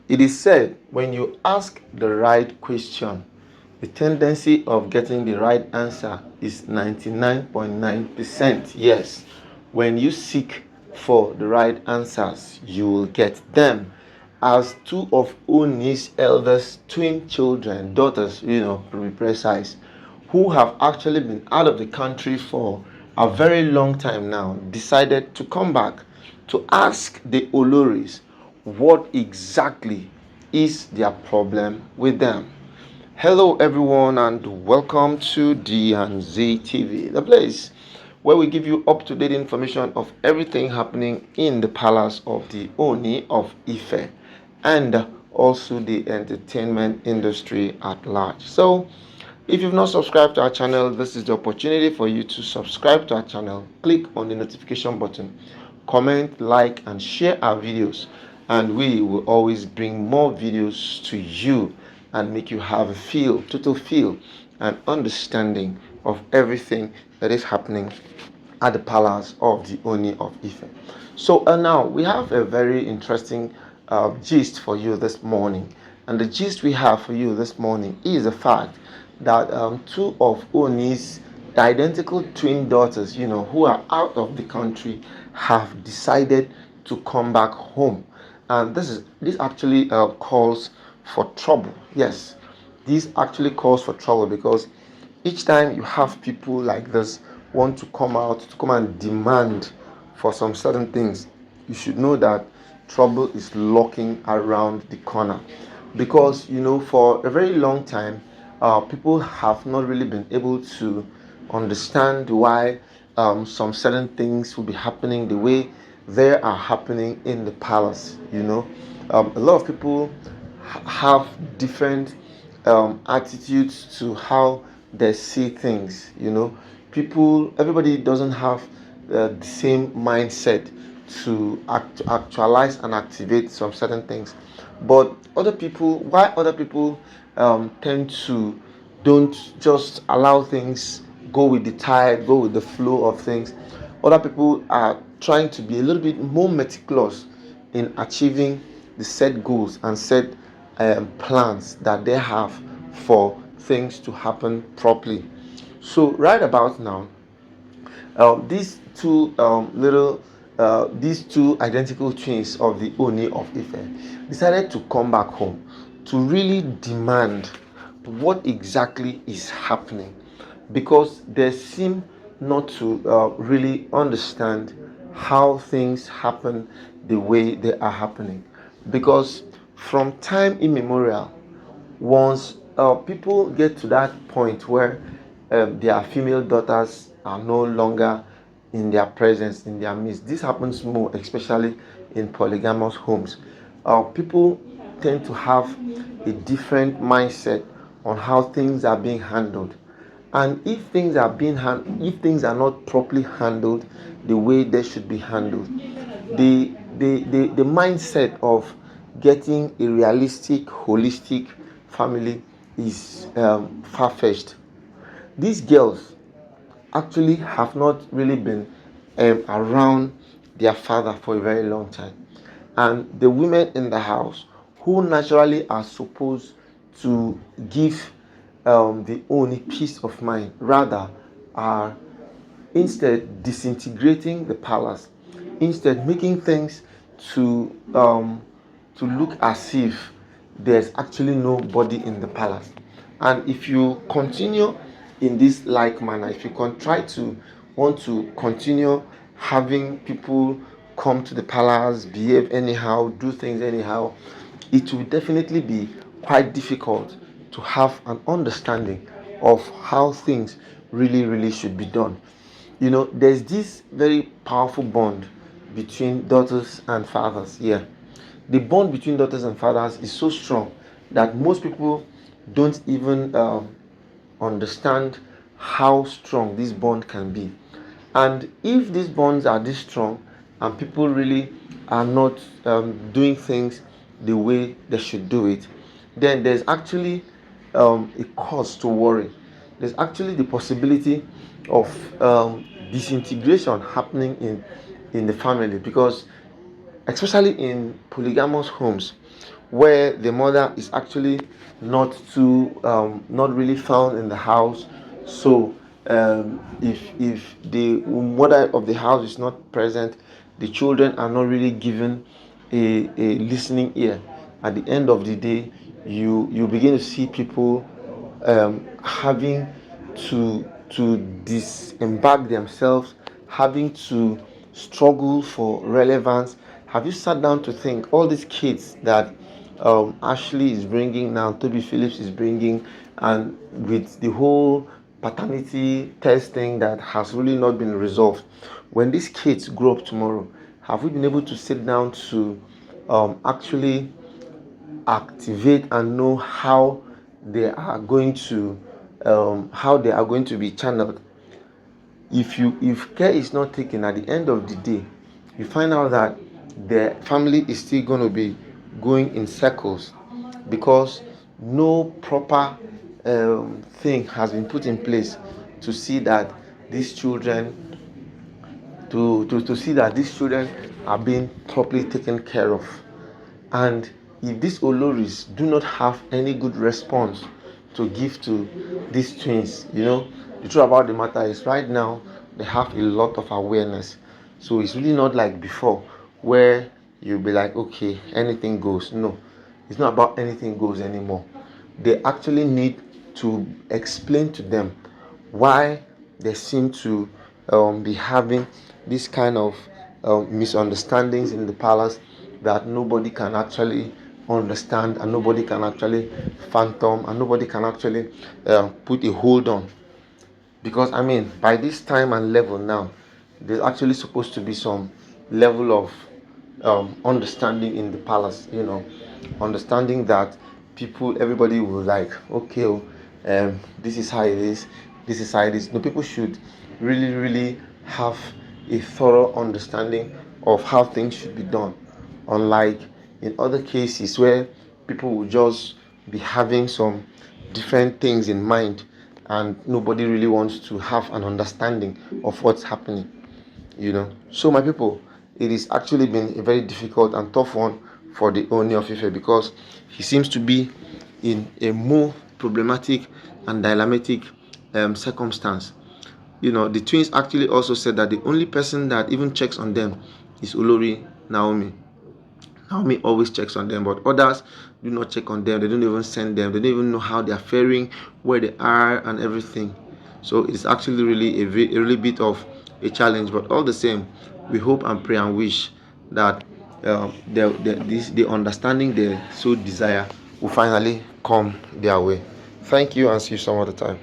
It is said when you ask the right question, the tendency of getting the right answer is 99.9%. Yes, when you seek for the right answers, you will get them. As two of Ooni's eldest twin children, daughters, to be precise, who have actually been out of the country for a very long time now, decided to come back to ask the Oloris what exactly is their problem with them. Hello, everyone, and welcome to D&Z TV, the place where we give you up-to-date information of everything happening in the palace of the Oni of Ife and also the entertainment industry at large. So, if you've not subscribed to our channel, this is the opportunity for you to subscribe to our channel. Click on the notification button, comment, like, and share our videos, and we will always bring more videos to you and make you have a total feel and understanding of everything that is happening at the palace of the Oni of Ife. So now we have a very interesting gist for you this morning. And the gist we have for you this morning is the fact that two of Oni's identical twin daughters, who are out of the country, have decided to come back home. And this actually calls for trouble. Yes, this actually calls for trouble because each time you have people like this want to come out to come and demand for some certain things, you should know that trouble is lurking around the corner. Because for a very long time, people have not really been able to understand why some certain things will be happening the way they are happening in the palace. A lot of people have different attitudes to how they see things. Everybody doesn't have the same mindset to actualize and activate some certain things. But other people tend to don't just allow things go with the tide, go with the flow of things. Other people are trying to be a little bit more meticulous in achieving the set goals and set plans that they have for things to happen properly. So right about now, these two identical twins of the Oni of Ife decided to come back home to really demand what exactly is happening, because they seem not to really understand how things happen the way they are happening. Because from time immemorial, once people get to that point where their female daughters are no longer in their presence, in their midst, this happens more especially in polygamous homes. People tend to have a different mindset on how things are being handled. And if things are not properly handled the way they should be handled, the mindset of getting a realistic, holistic family is far-fetched. These girls actually have not really been around their father for a very long time. And the women in the house, who naturally are supposed to give the only peace of mind, rather are instead disintegrating the palace, instead making things to look as if there's actually nobody in the palace. And if you continue in this like manner, if you can try to want to continue having people come to the palace, behave anyhow, do things anyhow, it will definitely be quite difficult to have an understanding of how things really should be done. There's this very powerful bond between daughters and fathers. Yeah, the bond between daughters and fathers is so strong that most people don't even understand how strong this bond can be. And if these bonds are this strong and people really are not doing things the way they should do it, then there's actually a cause to worry. There's actually the possibility of disintegration happening in the family, because especially in polygamous homes, where the mother is actually not really found in the house. So if the mother of the house is not present, the children are not really given a listening ear. At the end of the day, you begin to see people having to disembark themselves, having to struggle for relevance. Have you sat down to think all these kids that Ashley is bringing now, Toby Phillips is bringing, and with the whole paternity testing that has really not been resolved? When these kids grow up tomorrow, have we been able to sit down to actually activate and know how they are going to be channeled? If care is not taken, at the end of the day, you find out that the family is still going to be going in circles, because no proper thing has been put in place to see that these children to see that these children are being properly taken care of. And if these Oloris do not have any good response to give to these twins, the truth about the matter is right now they have a lot of awareness. So it's really not like before where you'll be like, okay, anything goes. No, it's not about anything goes anymore. They actually need to explain to them why they seem to be having this kind of misunderstandings in the palace that nobody can actually understand, and nobody can actually phantom, and nobody can actually put a hold on. Because I mean, by this time and level now, there's actually supposed to be some level of understanding in the palace. Understanding that everybody will like, okay, this is how it is, this is how it is. No, people should really, really have a thorough understanding of how things should be done. Unlike in other cases where people will just be having some different things in mind, and nobody really wants to have an understanding of what's happening. So my people, it is actually been a very difficult and tough one for the Ooni of Ife, because he seems to be in a more problematic and dilemmatic circumstance. The twins actually also said that the only person that even checks on them is Olori Naomi. Naomi always checks on them, but others do not check on them. They don't even send them. They don't even know how they are faring, where they are, and everything. So it's actually really a really bit of a challenge. But all the same, we hope and pray and wish that the understanding they so desire will finally come their way. Thank you, and see you some other time.